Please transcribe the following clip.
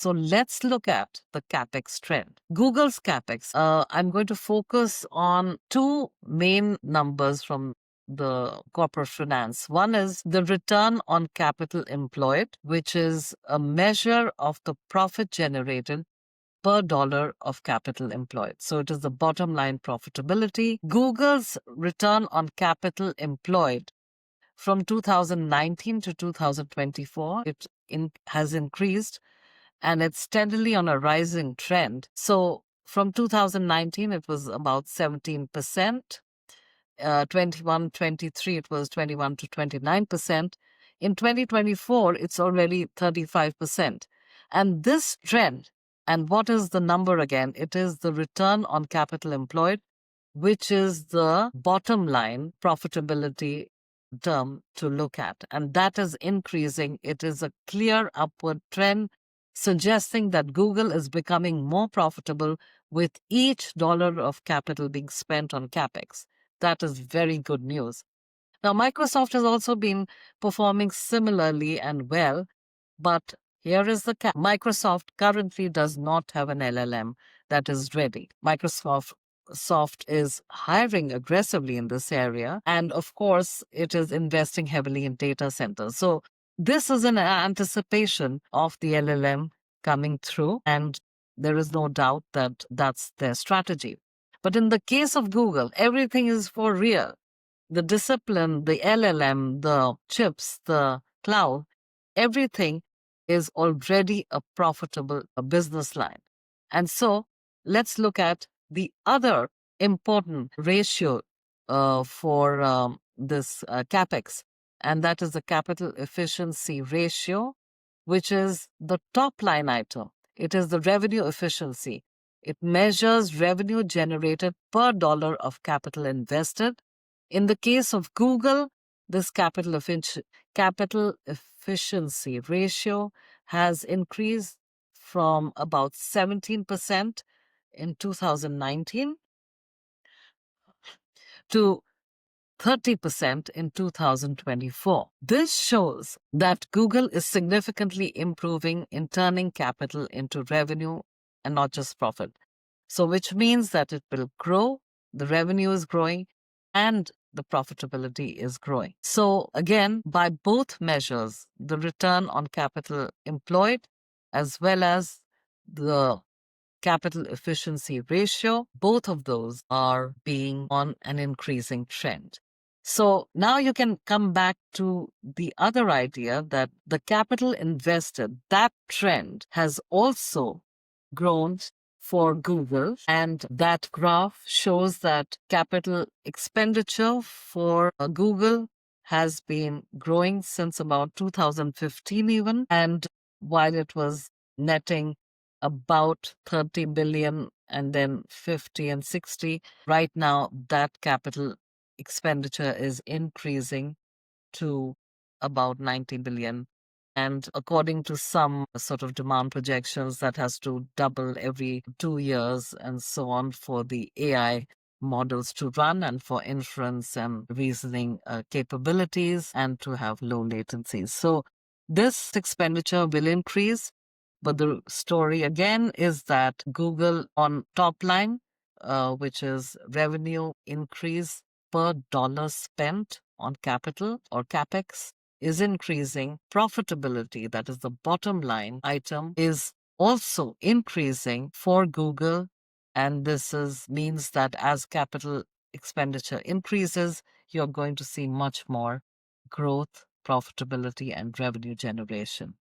So let's look at the CAPEX trend. Google's CAPEX, I'm going to focus on two main numbers from the corporate finance. One is the return on capital employed, which is a measure of the profit generated per dollar of capital employed. So it is the bottom line profitability. Google's return on capital employed from 2019 to 2024, it has increased, and it's steadily on a rising trend. So from 2019, it was about 17%. 21, 23, it was 21 to 29%. In 2024, it's already 35%. And this trend, and what is the number again? It is the return on capital employed, which is the bottom line profitability term to look at. And that is increasing. It is a clear upward trend, suggesting that Google is becoming more profitable with each dollar of capital being spent on CAPEX. That is very good news. Now, Microsoft has also been performing similarly and well, but here is the catch. Microsoft currently does not have an LLM that is ready. Microsoft is hiring aggressively in this area, and of course, it is investing heavily in data centers. So this is an anticipation of the LLM coming through, and there is no doubt that that's their strategy. But in the case of Google, everything is for real. The discipline, the LLM, the chips, the cloud, everything is already a profitable business line. And so let's look at the other important ratio for this CAPEX, and that is the capital efficiency ratio, which is the top line item. It is the revenue efficiency. It measures revenue generated per dollar of capital invested. In the case of Google, this capital efficiency ratio has increased from about 17% in 2019 to 30% in 2024. This shows that Google is significantly improving in turning capital into revenue and not just profit. So which means that it will grow, the revenue is growing, and the profitability is growing. So again, by both measures, the return on capital employed as well as the capital efficiency ratio, both of those are being on an increasing trend. So now you can come back to the other idea that the capital invested, that trend has also grown for Google. And that graph shows that capital expenditure for Google has been growing since about 2015 even. And while it was netting about 30 billion and then 50 and 60, right now that capital expenditure is increasing to about 90 billion. And according to some sort of demand projections, that has to double every 2 years and so on for the AI models to run and for inference and reasoning capabilities and to have low latencies. So this expenditure will increase. But the story again is that Google on top line, which is revenue increase per dollar spent on capital or CAPEX, is increasing. Profitability, that is the bottom line item, is also increasing for Google. And this means that as capital expenditure increases, you're going to see much more growth, profitability, and revenue generation.